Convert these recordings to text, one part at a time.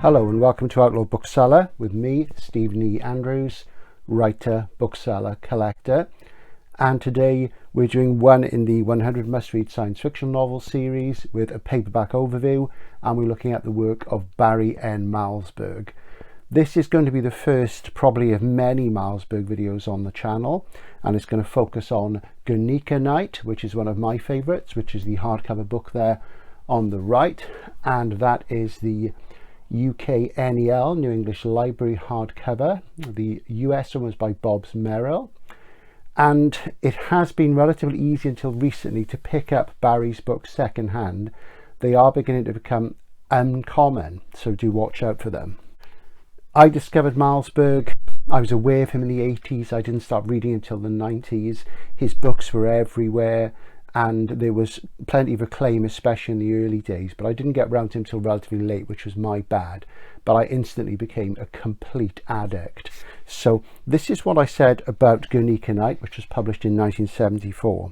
Hello and welcome to Outlaw Bookseller with me, Stephen E. Andrews, writer, bookseller, collector. And today we're doing one in the 100 must-read science fiction novel series with a paperback overview, and we're looking at the work of Barry N. Malzberg. This is going to be the first probably of many Malzberg videos on the channel, and it's going to focus on Guernica Night, which is one of my favourites, which is the hardcover book there on the right, and that is the UK NEL, New English Library hardcover. The US one was by Bobbs Merrill, and it has been relatively easy until recently to pick up Barry's books second hand. They are beginning to become uncommon, so do watch out for them. I discovered Malzberg. I was aware of him in the 80s. I didn't start reading until the 90s. His books were everywhere, and there was plenty of acclaim, especially in the early days, but I didn't get around to him until relatively late, which was my bad. But I instantly became a complete addict. So this is what I said about Guernica Night, which was published in 1974.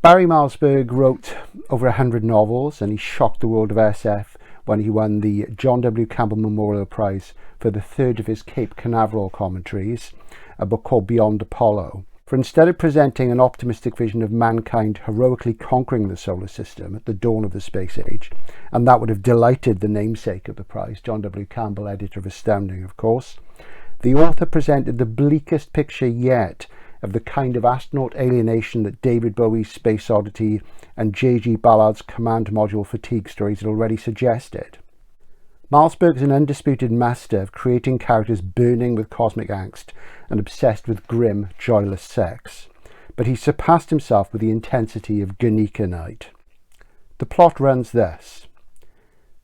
Barry Malzberg wrote over 100 novels, and he shocked the world of SF when he won the John W. Campbell Memorial Prize for the third of his Cape Canaveral commentaries, a book called Beyond Apollo. For instead of presenting an optimistic vision of mankind heroically conquering the solar system at the dawn of the space age, and that would have delighted the namesake of the prize, John W. Campbell, editor of Astounding, of course, the author presented the bleakest picture yet of the kind of astronaut alienation that David Bowie's Space Oddity and J.G. Ballard's Command Module Fatigue stories had already suggested. Malzberg is an undisputed master of creating characters burning with cosmic angst and obsessed with grim, joyless sex, but he surpassed himself with the intensity of Guernica Night. The plot runs thus.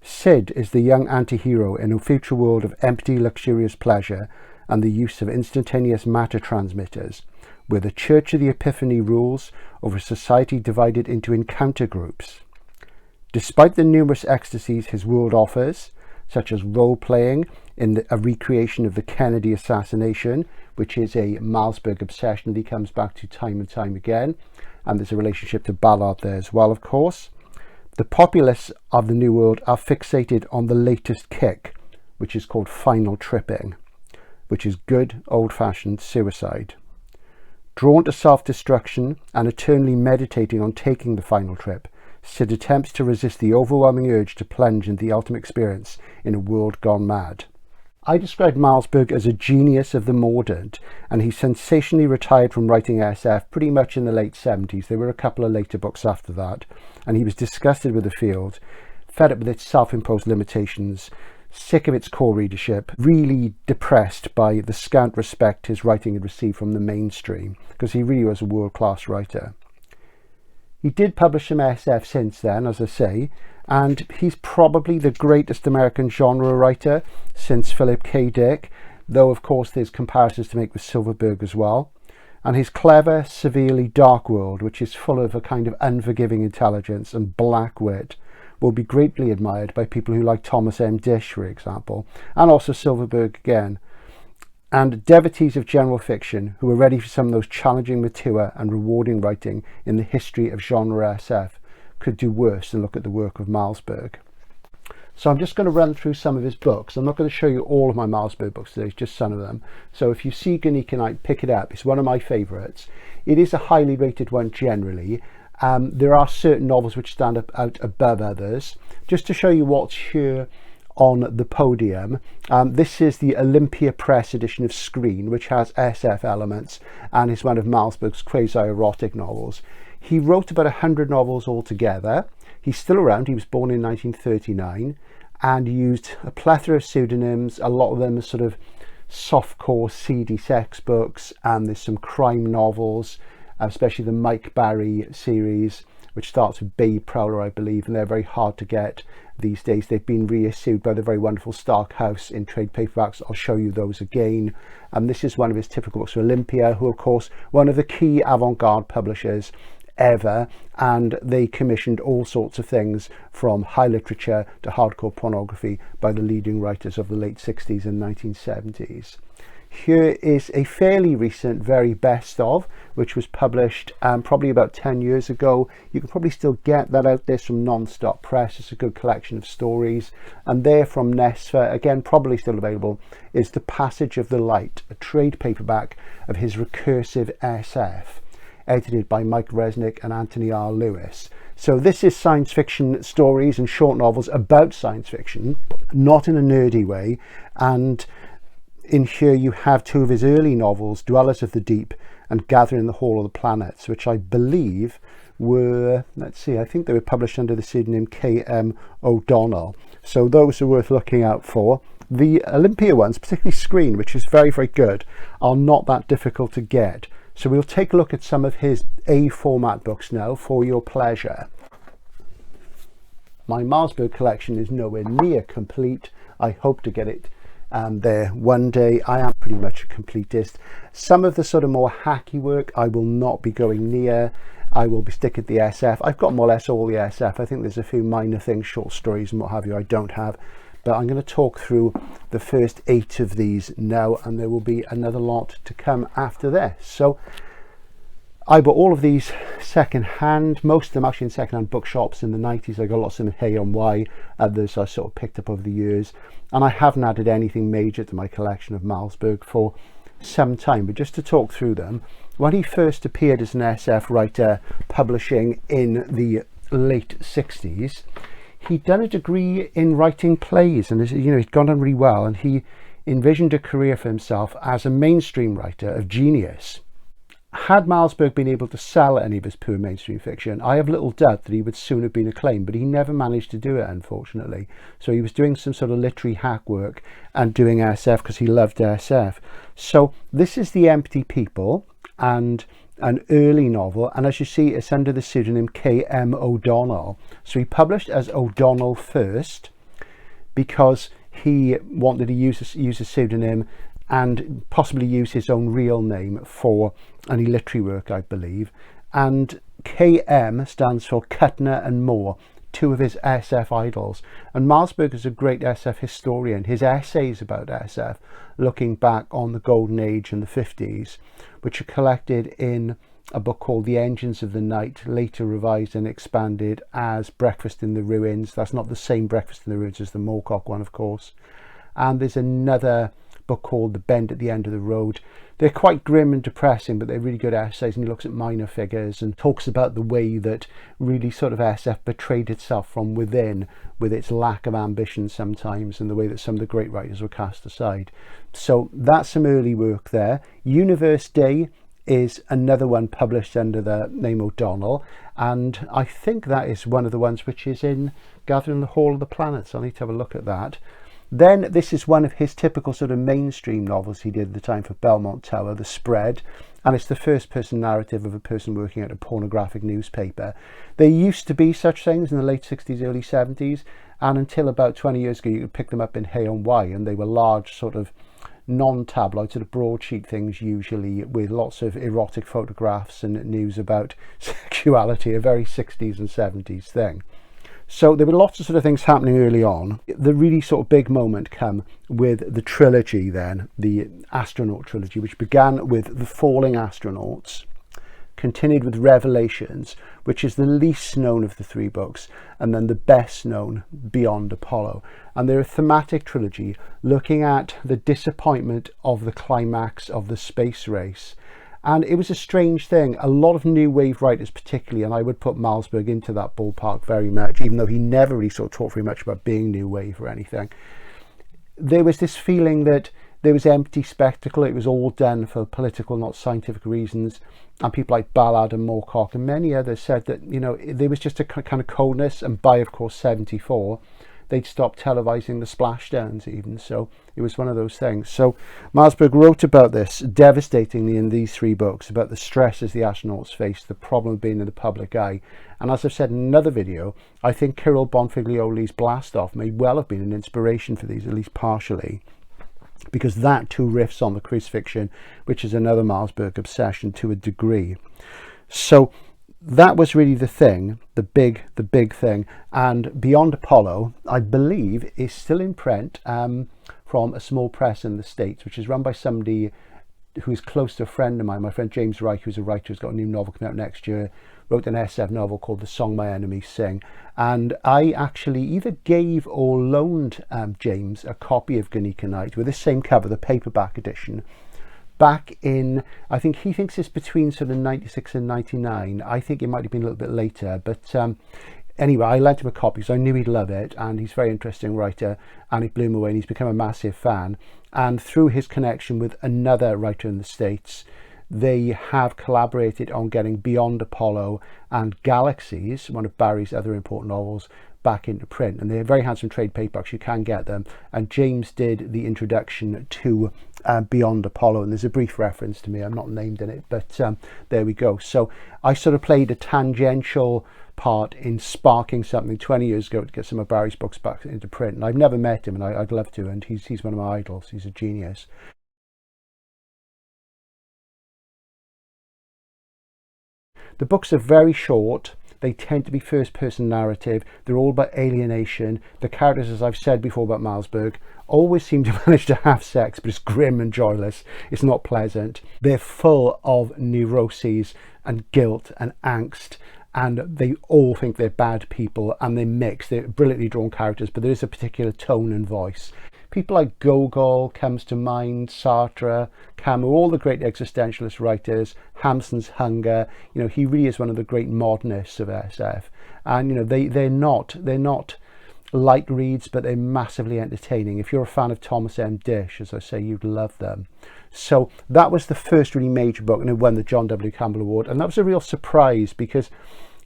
Sid is the young anti-hero in a future world of empty, luxurious pleasure and the use of instantaneous matter transmitters, where the Church of the Epiphany rules over a society divided into encounter groups. Despite the numerous ecstasies his world offers, such as role-playing in a recreation of the Kennedy assassination, which is a Malzberg obsession that he comes back to time and time again, and there's a relationship to Ballard there as well, of course. The populace of the New World are fixated on the latest kick, which is called final tripping, which is good old-fashioned suicide. Drawn to self-destruction and eternally meditating on taking the final trip, Sid attempts to resist the overwhelming urge to plunge into the ultimate experience in a world gone mad. I described Malzberg as a genius of the mordant, and he sensationally retired from writing SF pretty much in the late 70s. There were a couple of later books after that, and he was disgusted with the field, fed up with its self-imposed limitations, sick of its core readership, really depressed by the scant respect his writing had received from the mainstream, because he really was a world-class writer. He did publish some SF since then, as I say, and he's probably the greatest American genre writer since Philip K. Dick, though of course there's comparisons to make with Silverberg as well. And his clever, severely dark world, which is full of a kind of unforgiving intelligence and black wit, will be greatly admired by people who like Thomas M. Dish, for example, and also Silverberg again, and devotees of general fiction who are ready for some of those challenging, mature and rewarding writing in the history of genre SF could do worse than look at the work of Malzberg. So I'm just going to run through some of his books. I'm not going to show you all of my Malzberg books today, it's just some of them. So if you see Guernica Night, pick it up. It's one of my favourites. It is a highly rated one generally. There are certain novels which stand out above others. Just to show you what's here on the podium, this is the Olympia Press edition of Screen, which has SF elements and is one of Malzberg's quasi-erotic novels. He wrote about 100 novels altogether. He's still around. He was born in 1939 and used a plethora of pseudonyms. A lot of them are sort of softcore, seedy sex books, and there's some crime novels, especially the Mike Barry series, which starts with Babe Prowler, I believe, and they're very hard to get these days. They've been reissued by the very wonderful Stark House in trade paperbacks. I'll show you those again. And this is one of his typical books for Olympia, who, of course, one of the key avant-garde publishers ever, and they commissioned all sorts of things from high literature to hardcore pornography by the leading writers of the late 60s and 1970s. Here is a fairly recent very best of, which was published probably about 10 years ago. You can probably still get that out there from Non-Stop Press. It's a good collection of stories. And there from Nesfa, again probably still available, is The Passage of the Light, a trade paperback of his recursive SF, edited by Mike Resnick and Anthony R. Lewis. So this is science fiction stories and short novels about science fiction, not in a nerdy way. And in here you have two of his early novels, Dwellers of the Deep and Gathering the Hall of the Planets, which I believe were, let's see, I think they were published under the pseudonym K.M. O'Donnell. So those are worth looking out for. The Olympia ones, particularly Screen, which is very, very good, are not that difficult to get. So we'll take a look at some of his A format books now for your pleasure. My Malzberg collection is nowhere near complete. I hope to get it there one day. I am pretty much a completist. Some of the sort of more hacky work I will not be going near. I will be sticking to the SF. I've got more or less all the SF. I think there's a few minor things, short stories and what have you, I don't have. But I'm going to talk through the first 8 of these now, and there will be another lot to come after this. So I bought all of these second hand, most of them actually in second hand bookshops in the 90s. I got lots of them in Hay-on-Wye, others I sort of picked up over the years, and I haven't added anything major to my collection of Malzberg for some time. But just to talk through them, when he first appeared as an SF writer publishing in the late 60s, he'd done a degree in writing plays, and he'd gone on really well, and he envisioned a career for himself as a mainstream writer of genius. Had Malzberg been able to sell any of his poor mainstream fiction, I have little doubt that he would soon have been acclaimed, but he never managed to do it, unfortunately. So he was doing some sort of literary hack work and doing SF because he loved SF. So this is The Empty People, and an early novel, and as you see, it's under the pseudonym K.M. O'Donnell. So he published as O'Donnell first because he wanted to use a pseudonym and possibly use his own real name for any literary work, I believe. And K.M. stands for Kuttner and Moore, two of his SF idols. And Malzberg is a great SF historian. His essays about SF, looking back on the golden age in the 50s, which are collected in a book called The Engines of the Night, later revised and expanded as Breakfast in the Ruins. That's not the same Breakfast in the Ruins as the Moorcock one, of course. And there's another book called The Bend at the End of the Road. They're quite grim and depressing, but they're really good essays, and he looks at minor figures and talks about the way that really sort of SF betrayed itself from within with its lack of ambition sometimes, and the way that some of the great writers were cast aside. So that's some early work there. Universe Day is another one published under the name O'Donnell, and I think that is one of the ones which is in Gathering the Hall of the Planets. I'll need to have a look at that. Then this is one of his typical sort of mainstream novels he did at the time for Belmont Tower, The Spread, and it's the first person narrative of a person working at a pornographic newspaper. There used to be such things in the late 60s, early 70s, and until about 20 years ago you could pick them up in Hay-on-Wye, and they were large sort of non-tabloid sort of broadsheet things, usually with lots of erotic photographs and news about sexuality, a very 60s and 70s thing. So there were lots of sort of things happening early on. The really sort of big moment came with the trilogy then, the astronaut trilogy, which began with The Falling Astronauts, continued with Revelations, which is the least known of the 3 books, and then the best known, Beyond Apollo. And they're a thematic trilogy looking at the disappointment of the climax of the space race. And it was a strange thing. A lot of new wave writers particularly, and I would put Malzberg into that ballpark very much, even though he never really sort of talked very much about being new wave or anything. There was this feeling that there was empty spectacle. It was all done for political, not scientific reasons. And people like Ballard and Moorcock and many others said that, there was just a kind of coldness. And by, of course, 74, they'd stopped televising the splashdowns even. So it was one of those things. So Malzberg wrote about this devastatingly in these 3 books, about the stresses the astronauts faced, the problem of being in the public eye. And as I've said in another video, I think Kirill Bonfiglioli's Blast-Off may well have been an inspiration for these, at least partially, because that too riffs on the crucifixion, which is another Malzberg obsession to a degree. So that was really the thing, the big thing. And Beyond Apollo, I believe, is still in print from a small press in the States, which is run by somebody who's close to a friend of mine, my friend James Wright, who's a writer who's got a new novel coming out next year, wrote an SF novel called The Song My Enemies Sing. And I actually either gave or loaned James a copy of Guernica Night with this same cover, the paperback edition, back in, I think he thinks it's between sort of 96 and 99. I think it might have been a little bit later, but anyway, I lent him a copy because I knew he'd love it, and he's a very interesting writer, and it blew him away, and he's become a massive fan. And through his connection with another writer in the States, they have collaborated on getting Beyond Apollo and Galaxies, one of Barry's other important novels, back into print. And they're very handsome trade paperbacks, you can get them. And James did the introduction to Beyond Apollo, and there's a brief reference to me, I'm not named in it, but there we go. So I sort of played a tangential part in sparking something 20 years ago to get some of Barry's books back into print. And I've never met him, and I'd love to, and he's one of my idols. He's a genius. The books are very short. They tend to be first-person narrative. They're all about alienation. The characters, as I've said before about Malzberg, always seem to manage to have sex, but it's grim and joyless. It's not pleasant. They're full of neuroses and guilt and angst, and they all think they're bad people, and they mix. They're brilliantly drawn characters, but there is a particular tone and voice. People like Gogol comes to mind, Sartre, Camus, all the great existentialist writers, Hamsun's Hunger. You know, he really is one of the great modernists of SF. And, you know, they're not light reads, but they're massively entertaining. If you're a fan of Thomas M. Dish, as I say, you'd love them. So that was the first really major book, and it won the John W. Campbell Award. And that was a real surprise because,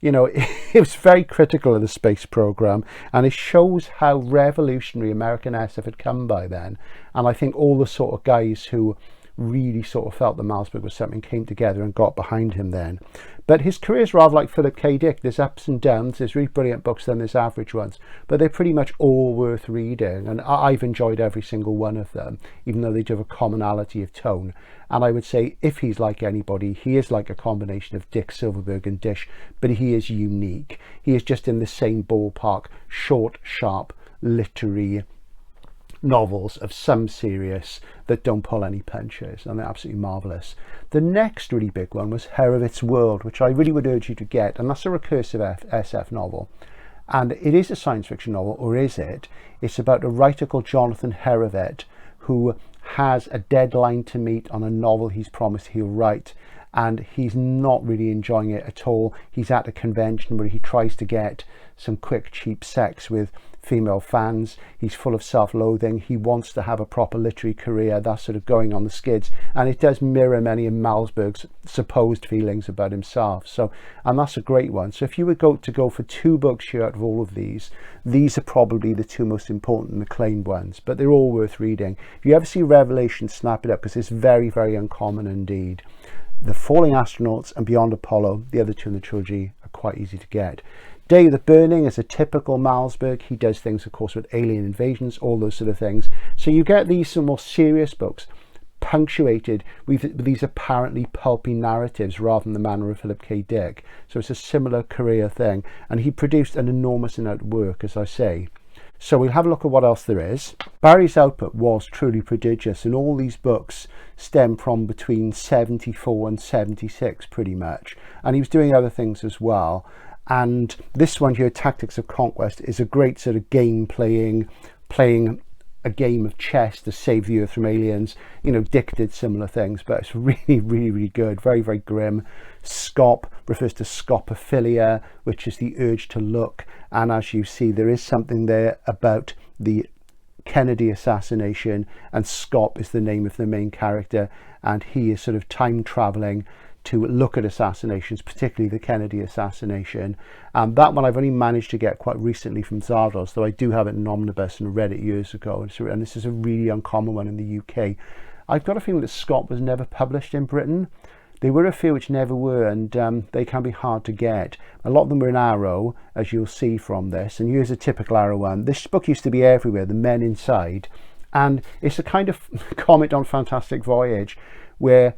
you know, it was very critical of the space program, and it shows how revolutionary American SF had come by then. And I think all the sort of guys who really sort of felt that Malzberg was something came together and got behind him then. But his career is rather like Philip K. Dick. There's ups and downs. There's really brilliant books, then there's average ones, but they're pretty much all worth reading, and I've enjoyed every single one of them, even though they do have a commonality of tone. And I would say, if he's like anybody, he is like a combination of Dick, Silverberg and Dish, but he is unique. He is just in the same ballpark, short, sharp, literary novels of some serious that don't pull any punches, and they're absolutely marvellous. The next really big one was Herowitz World, which I really would urge you to get, and that's a recursive SF novel. And it is a science fiction novel, or is it? It's about a writer called Jonathan Herowitz who has a deadline to meet on a novel he's promised he'll write, and he's not really enjoying it at all. He's at a convention where he tries to get some quick, cheap sex with female fans. He's full of self-loathing. He wants to have a proper literary career. That's sort of going on the skids, and it does mirror many of Malzberg's supposed feelings about himself. So, and that's a great one. So if you were to go for two books here out of all of these are probably the two most important and acclaimed ones, but they're all worth reading. If you ever see Revelation, snap it up, because it's very, very uncommon indeed. The Falling Astronauts and Beyond Apollo, the other two in the trilogy, are quite easy to get. Day of the Burning is a typical Malzberg. He does things, of course, with alien invasions, all those sort of things. So you get these some more serious books punctuated with these apparently pulpy narratives rather than the manner of Philip K. Dick. So it's a similar career thing. And he produced an enormous amount of work, as I say. So we'll have a look at what else there is. Barry's output was truly prodigious, and all these books stem from between 74 and 76 pretty much. And he was doing other things as well. And this one here, Tactics of Conquest, is a great sort of game playing a game of chess to save the Earth from aliens. You know, Dick did similar things, but it's really, really, really good. Very, very grim. Scop refers to scopophilia, which is the urge to look. And as you see, there is something there about the Kennedy assassination, and Scop is the name of the main character, and he is sort of time traveling to look at assassinations, particularly the Kennedy assassination. That one I've only managed to get quite recently from Zardos, though I do have it in omnibus and read it years ago, and this is a really uncommon one in the UK. I've got a feeling that Scott was never published in Britain. There were a few which never were, and they can be hard to get. A lot of them were in Arrow, as you'll see from this, and here's a typical Arrow one. This book used to be everywhere, The Men Inside, and it's a kind of comment on Fantastic Voyage, where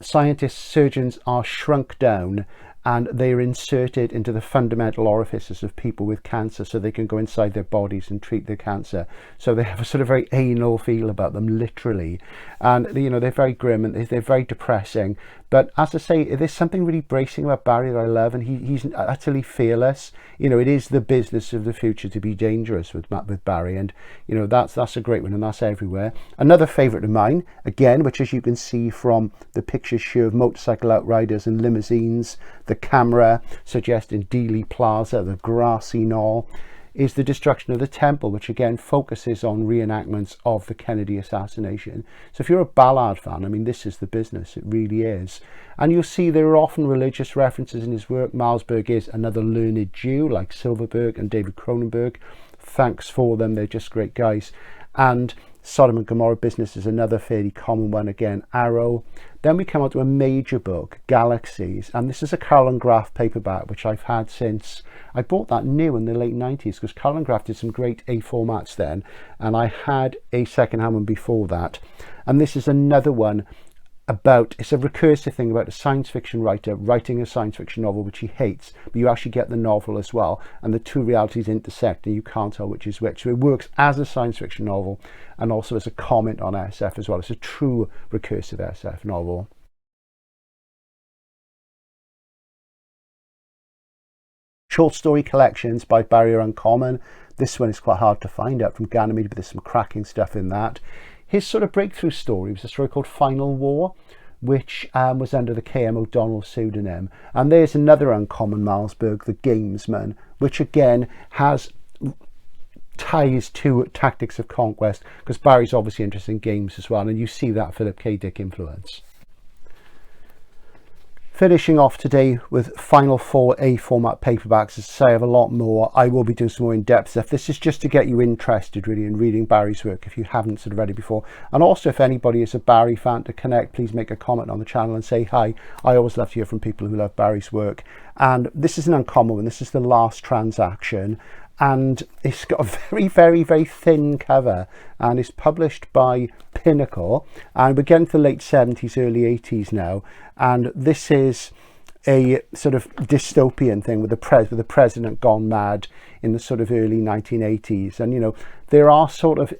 scientists, surgeons are shrunk down, and they're inserted into the fundamental orifices of people with cancer so they can go inside their bodies and treat their cancer. So they have a sort of very anal feel about them, literally. And, you know, they're very grim and they're very depressing. But as I say, there's something really bracing about Barry that I love, and he's utterly fearless. You know, it is the business of the future to be dangerous with Barry, and, you know, that's a great one, and that's everywhere. Another favourite of mine, again, which as you can see from the pictures show of motorcycle outriders and limousines, the camera suggesting Dealey Plaza, the grassy knoll, is The Destruction of the Temple, which again focuses on reenactments of the Kennedy assassination. So if you're a Ballard fan, I mean, this is the business, it really is. And you'll see there are often religious references in his work. Malzberg is another learned Jew, like Silverberg and David Cronenberg. Thanks for them, they're just great guys. And Sodom and Gomorrah Business is another fairly common one, again, Arrow. Then we come on to a major book, Galaxies, and this is a Carl and Graf paperback, which I've had since I bought that new in the late 90s, because Carl and Graf did some great A formats then, and I had a second-hand one before that. And this is another one about, it's a recursive thing about a science fiction writer writing a science fiction novel which he hates, but you actually get the novel as well, and the two realities intersect and you can't tell which is which. So it works as a science fiction novel and also as a comment on SF as well. It's a true recursive SF novel. Short story collections by Barry are uncommon. This one is quite hard to find out from Ganymede, but there's some cracking stuff in that. His sort of breakthrough story was a story called Final War, which was under the K.M. O'Donnell pseudonym. And there's another uncommon Malzberg, The Gamesman, which again has ties to Tactics of Conquest, because Barry's obviously interested in games as well, and you see that Philip K. Dick influence. Finishing off today with final 4A format paperbacks. As I say, I have a lot more. I will be doing some more in-depth stuff. This is just to get you interested really in reading Barry's work if you haven't sort of read it before. And also, if anybody is a Barry fan to connect, please make a comment on the channel and say hi. I always love to hear from people who love Barry's work. And this is an uncommon one. This is The Last Transaction. And it's got a very, very, very thin cover, and it's published by Pinnacle, and we're getting to the late 70s, early 80s now, and this is a sort of dystopian thing with the president gone mad in the sort of early 1980s. And, you know, there are sort of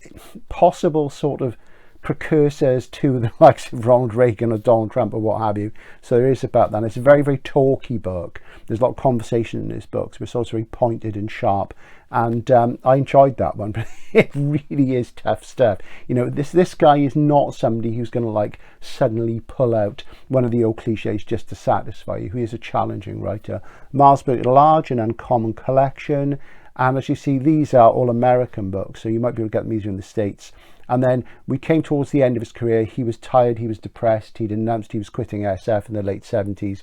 possible sort of precursors to the likes of Ronald Reagan or Donald Trump or what have you. So there is about that. And it's a very, very talky book. There's a lot of conversation in this book, so it's also very pointed and sharp. And I enjoyed that one, but it really is tough stuff. You know, this guy is not somebody who's going to like suddenly pull out one of the old cliches just to satisfy you. He is a challenging writer. Malzberg, a large and uncommon collection. And as you see, these are all American books, so you might be able to get them easier in the States. And then we came towards the end of his career. He was tired, he was depressed. He'd announced he was quitting SF in the late 70s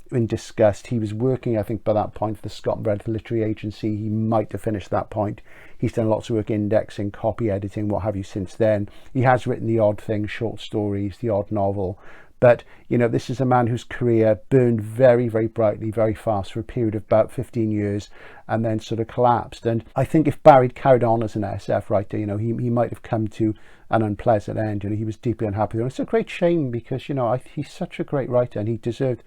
in disgust. He was working, I think, by that point for the Scott Bradfield Literary Agency. He might have finished that point. He's done lots of work indexing, copy editing, what have you since then. He has written the odd thing, short stories, the odd novel. But, you know, this is a man whose career burned very, very brightly, very fast for a period of about 15 years and then sort of collapsed. And I think if Barry'd carried on as an SF writer, you know, he might have come to an unpleasant end. You know, he was deeply unhappy. And it's a great shame because, you know, he's such a great writer and he deserved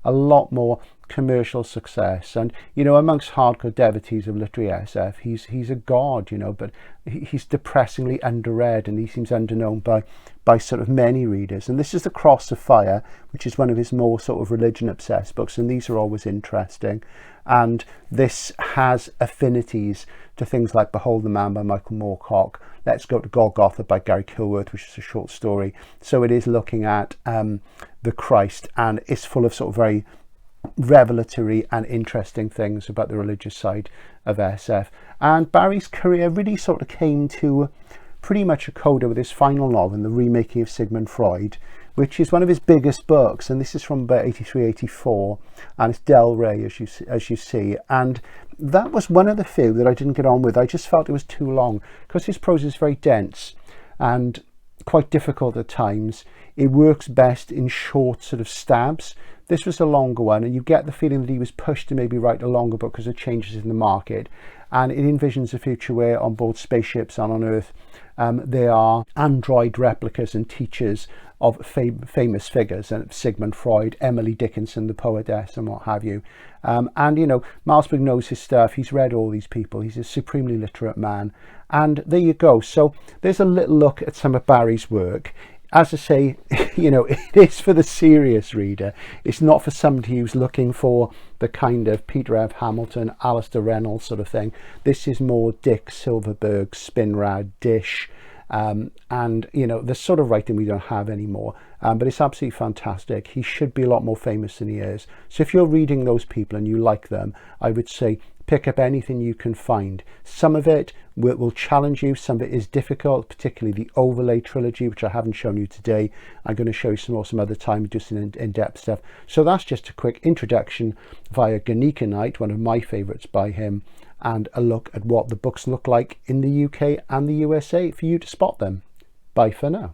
a lot more commercial success. And, you know, amongst hardcore devotees of literary SF, he's a god, you know, but he's depressingly underread and he seems underknown by sort of many readers. And this is The Cross of Fire, which is one of his more sort of religion obsessed books, and these are always interesting. And this has affinities to things like Behold the Man by Michael Moorcock, Let's Go to Golgotha by Gary Kilworth, which is a short story. So it is looking at the Christ, and it's full of sort of very revelatory and interesting things about the religious side of SF. And Barry's career really sort of came to pretty much a coda with his final novel, The Remaking of Sigmund Freud, which is one of his biggest books, and this is from about 83, 84, and it's Del Rey, as you see. And that was one of the few that I didn't get on with. I just felt it was too long, because his prose is very dense and quite difficult at times. It works best in short sort of stabs. This was a longer one, and you get the feeling that he was pushed to maybe write a longer book because of changes in the market. And it envisions a future where on board spaceships and on Earth there are android replicas and teachers of famous figures, and Sigmund Freud, Emily Dickinson, the poetess, and what have you. And, you know, Malzberg knows his stuff. He's read all these people. He's a supremely literate man. And there you go. So there's a little look at some of Barry's work. As I say, you know, it is for the serious reader. It's not for somebody who's looking for the kind of Peter F. Hamilton, Alistair Reynolds sort of thing. This is more Dick Silverberg, Spinrad, Dish, and, you know, the sort of writing we don't have anymore. But it's absolutely fantastic. He should be a lot more famous than he is. So if you're reading those people and you like them, I would say pick up anything you can find. Some of it will challenge you. Some of it is difficult, particularly the Overlay trilogy, which I haven't shown you today. I'm going to show you some other time, just in-depth stuff. So that's just a quick introduction via Guernica Night, one of my favorites by him, and a look at what the books look like in the UK and the USA for you to spot them. Bye for now.